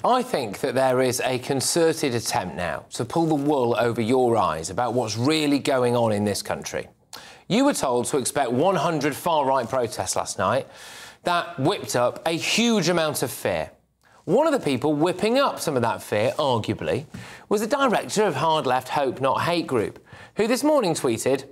I think that there is a concerted attempt now to pull the wool over your eyes about what's really going on in this country. You were told to expect 100 far-right protests last night. That whipped up a huge amount of fear. One of the people whipping up some of that fear, arguably, was the director of Hard Left Hope Not Hate group, who this morning tweeted,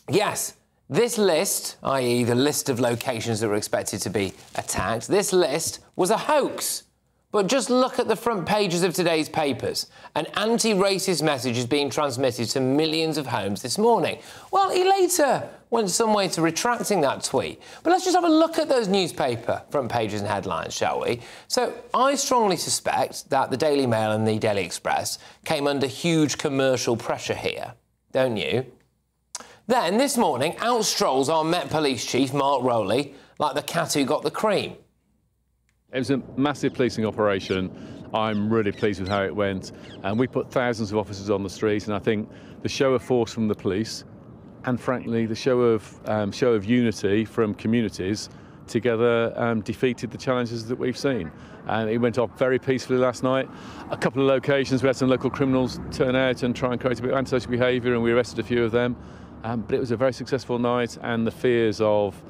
yes, this list, i.e. the list of locations that were expected to be attacked, this list was a hoax. But just look at the front pages of today's papers. An anti-racist message is being transmitted to millions of homes this morning. Well, he later went some way to retracting that tweet. But let's just have a look at those newspaper front pages and headlines, shall we? So I strongly suspect that the Daily Mail and the Daily Express came under huge commercial pressure here, don't you? Then, this morning, out strolls our Met Police Chief, Mark Rowley, like the cat who got the cream. It was a massive policing operation. I'm really pleased with how it went. And we put thousands of officers on the street, and I think the show of force from the police and, frankly, the show of unity from communities together defeated the challenges that we've seen. And it went off very peacefully last night. A couple of locations, we had some local criminals turn out and try and create a bit of antisocial behaviour, and we arrested a few of them. But it was a very successful night, and the fears of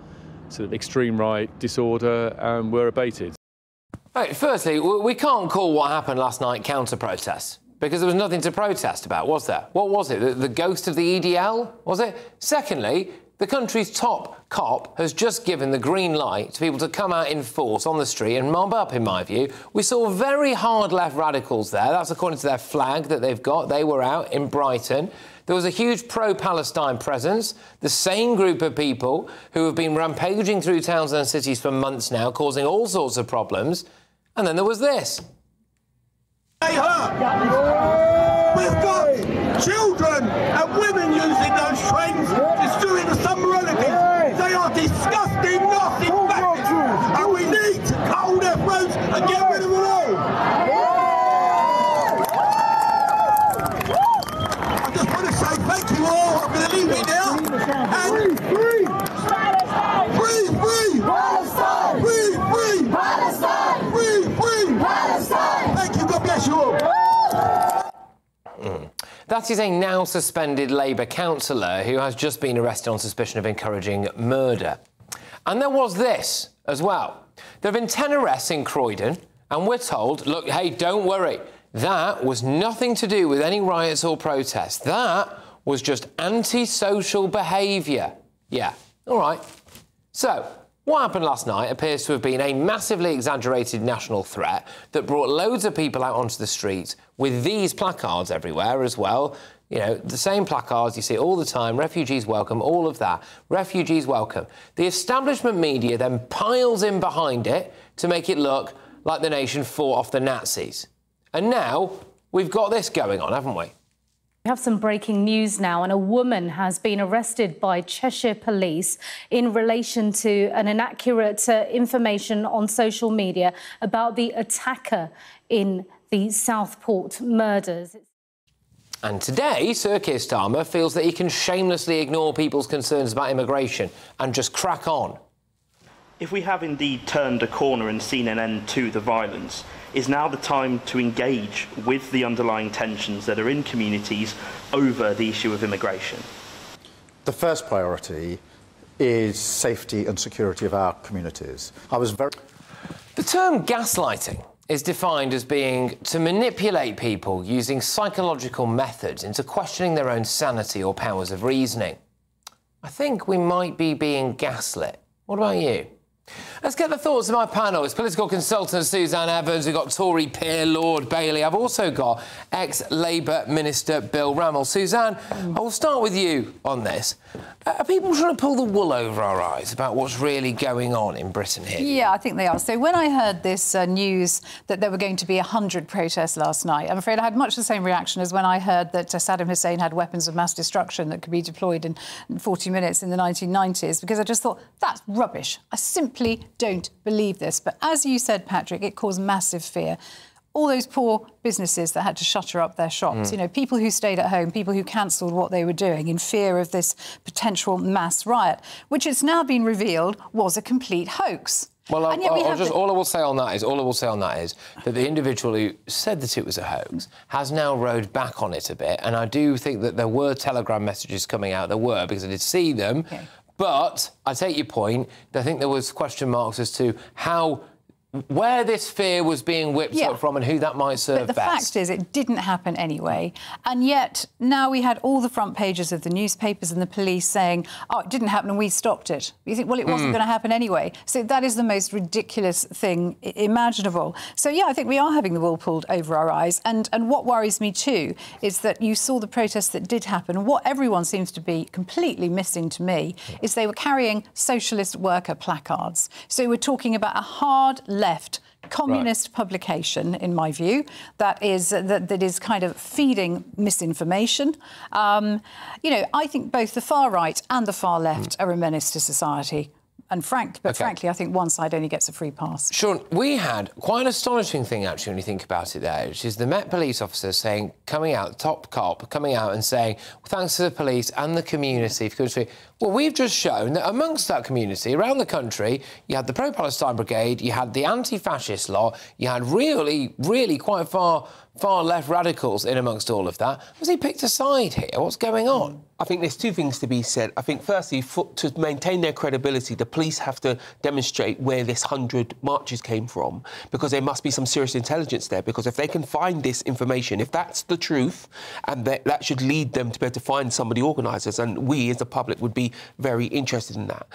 sort of extreme right disorder were abated. Right, firstly, we can't call what happened last night counter-protest, because there was nothing to protest about, was there? What was it? The ghost of the EDL, was it? Secondly, the country's top cop has just given the green light to people to come out in force on the street and mob up, in my view. We saw very hard left radicals there. That's according to their flag that they've got. They were out in Brighton. There was a huge pro-Palestine presence, the same group of people who have been rampaging through towns and cities for months now, causing all sorts of problems. And then there was this. We've got children and women using those trains, destroying some relatives. They are disgusting, nasty bastards, and we need to hold their throats and get rid of them all. I just want to say thank you all. I'm going to leave it now. And free! Free! Free! Palestine! Free! Free! Palestine! Free! Free! Palestine! Thank you. God bless you all. That is a now suspended Labour councillor who has just been arrested on suspicion of encouraging murder. And there was this as well. There have been 10 arrests in Croydon, and we're told, look, hey, don't worry, that was nothing to do with any riots or protests. That was just antisocial behaviour. Yeah, all right. So, what happened last night appears to have been a massively exaggerated national threat that brought loads of people out onto the streets with these placards everywhere as well. You know, the same placards you see all the time, refugees welcome, all of that, refugees welcome. The establishment media then piles in behind it to make it look like the nation fought off the Nazis. And now we've got this going on, haven't we? We have some breaking news now, and a woman has been arrested by Cheshire Police in relation to an inaccurate information on social media about the attacker in the Southport murders. And today, Sir Keir Starmer feels that he can shamelessly ignore people's concerns about immigration and just crack on. If we have indeed turned a corner and seen an end to the violence, is now the time to engage with the underlying tensions that are in communities over the issue of immigration? The first priority is safety and security of our communities. The term gaslighting is defined as being to manipulate people using psychological methods into questioning their own sanity or powers of reasoning. I think we might be being gaslit. What about you? Let's get the thoughts of my panel. It's political consultant Suzanne Evans. We've got Tory peer Lord Bailey. I've also got ex-Labour Minister Bill Rammell. Suzanne, I will start with you on this. Are people trying to pull the wool over our eyes about what's really going on in Britain here? Yeah, I think they are. So when I heard this news that there were going to be 100 protests last night, I'm afraid I had much the same reaction as when I heard that Saddam Hussein had weapons of mass destruction that could be deployed in 40 minutes in the 1990s, because I just thought, that's rubbish. I simply don't believe this. But as you said, Patrick, it caused massive fear. All those poor businesses that had to shutter up their shops, you know, people who stayed at home, people who cancelled what they were doing in fear of this potential mass riot, which it's now been revealed was a complete hoax. Well, all I will say on that is that the individual who said that it was a hoax has now rode back on it a bit, and I do think that there were Telegram messages coming out. There were, because I did see them. Okay. But I take your point. I think there was question marks as to where this fear was being whipped up from and who that might serve best. But the fact is, it didn't happen anyway. And yet, now we had all the front pages of the newspapers and the police saying, oh, it didn't happen and we stopped it. You think, well, it wasn't going to happen anyway. So that is the most ridiculous thing imaginable. So, yeah, I think we are having the wool pulled over our eyes. And what worries me, too, is that you saw the protests that did happen. What everyone seems to be completely missing to me is they were carrying socialist worker placards. So we're talking about a hard left communist publication, in my view, that is kind of feeding misinformation. You know, I think both the far right and the far left are a menace to society. And frankly, I think one side only gets a free pass. Sean, we had quite an astonishing thing, actually, when you think about it there, which is the Met police officer coming out, top cop, coming out and saying, well, thanks to the police and the community for coming to. Well, we've just shown that amongst that community, around the country, you had the pro-Palestine brigade, you had the anti-fascist lot, you had really, really quite far left radicals in amongst all of that. Was he picked a side here? What's going on? I think there's two things to be said. I think, firstly, to maintain their credibility, the police have to demonstrate where this 100 marches came from, because there must be some serious intelligence there, because if they can find this information, if that's the truth, and that should lead them to be able to find some of the organisers, and we as the public would be very interested in that.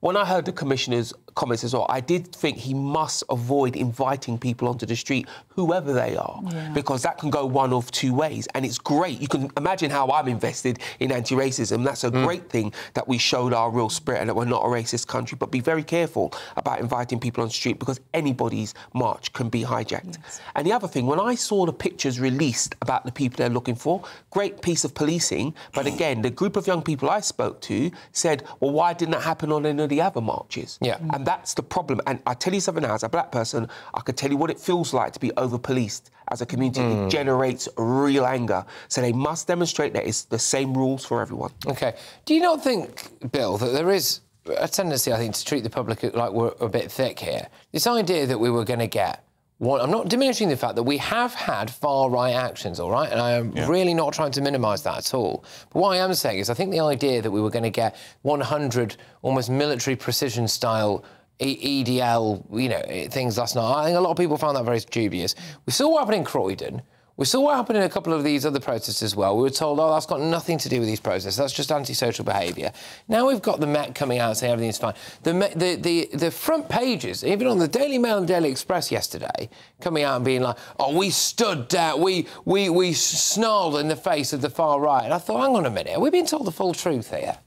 When I heard the Commissioner's comments as well, I did think he must avoid inviting people onto the street, whoever they are, because that can go one of two ways. And it's great. You can imagine how I'm invested in anti-racism. That's a great thing, that we showed our real spirit and that we're not a racist country. But be very careful about inviting people on the street, because anybody's march can be hijacked. Yes. And the other thing, when I saw the pictures released about the people they're looking for, great piece of policing. But again, the group of young people I spoke to said, well, why didn't that happen on any of the other marches? Yeah. And that's the problem. And I tell you something now, as a black person, I could tell you what it feels like to be over-policed as a community. It generates real anger. So they must demonstrate that it's the same rules for everyone. OK. Do you not think, Bill, that there is a tendency, I think, to treat the public like we're a bit thick here? This idea that we were going to get I'm not diminishing the fact that we have had far-right actions, all right? And I am really not trying to minimise that at all. But what I am saying is I think the idea that we were going to get 100 almost military precision-style EDL, you know, things last night, I think a lot of people found that very dubious. We saw what happened in Croydon. We saw what happened in a couple of these other protests as well. We were told, oh, that's got nothing to do with these protests. That's just antisocial behaviour. Now we've got the Met coming out and saying everything's fine. The front pages, even on the Daily Mail and Daily Express yesterday, coming out and being like, oh, we stood down, we snarled in the face of the far right. And I thought, hang on a minute, are we being told the full truth here?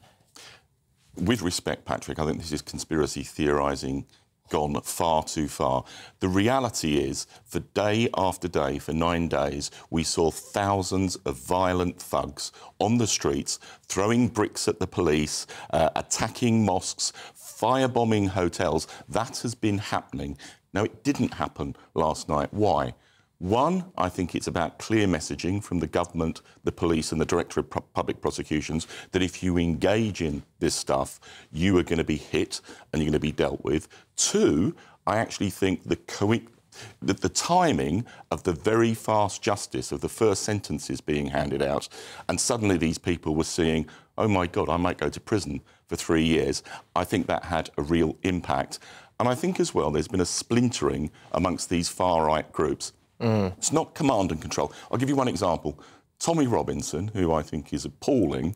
With respect, Patrick, I think this is conspiracy theorising gone far too far. The reality is, for day after day, for 9 days, we saw thousands of violent thugs on the streets, throwing bricks at the police, attacking mosques, firebombing hotels. That has been happening. Now, it didn't happen last night. Why? One, I think it's about clear messaging from the government, the police and the Director of Public Prosecutions that if you engage in this stuff, you are going to be hit and you're going to be dealt with. Two, I actually think the timing of the very fast justice of the first sentences being handed out, and suddenly these people were seeing, oh, my God, I might go to prison for 3 years. I think that had a real impact. And I think as well there's been a splintering amongst these far-right groups. It's not command and control. I'll give you one example. Tommy Robinson, who I think is appalling,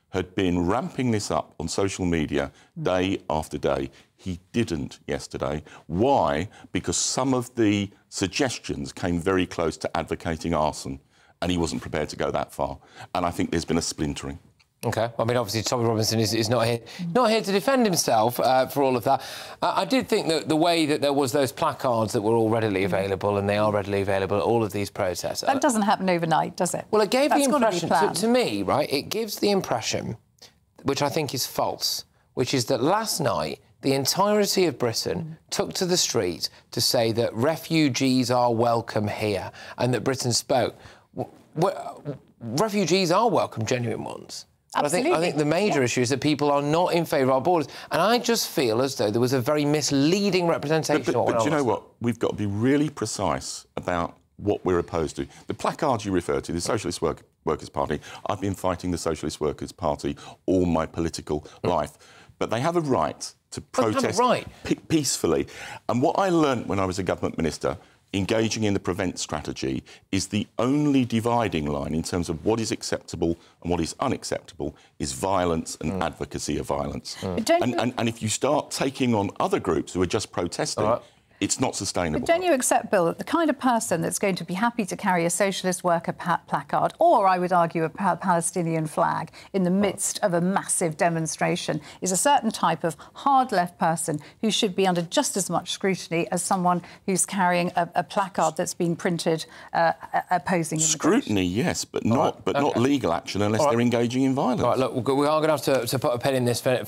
had been ramping this up on social media day after day. He didn't yesterday. Why? Because some of the suggestions came very close to advocating arson, and he wasn't prepared to go that far. And I think there's been a splintering. OK. I mean, obviously, Tommy Robinson is not here to defend himself for all of that. I did think that the way that there was those placards that were all readily available, and they are readily available at all of these protests. That doesn't happen overnight, does it? Well, it gave the impression, to me, right, it gives the impression, which I think is false, which is that last night the entirety of Britain took to the street to say that refugees are welcome here, and that Britain spoke. Refugees are welcome, genuine ones. Absolutely. I think the major issue is that people are not in favour of our borders. And I just feel as though there was a very misleading representation of what But you know what? We've got to be really precise about what we're opposed to. The placards you refer to, the Socialist Workers' Party, I've been fighting the Socialist Workers' Party all my political life. But they have a right to protest peacefully. And what I learnt when I was a government minister, engaging in the prevent strategy, is the only dividing line in terms of what is acceptable and what is unacceptable is violence and advocacy of violence. And if you start taking on other groups who are just protesting, it's not sustainable. But don't you accept, Bill, that the kind of person that's going to be happy to carry a socialist worker placard, or I would argue a Palestinian flag, in the midst of a massive demonstration, is a certain type of hard-left person who should be under just as much scrutiny as someone who's carrying a placard that's been printed opposing immigration? Scrutiny, yes, but not legal action unless they're engaging in violence. Look, we are going to have to put a pin in this for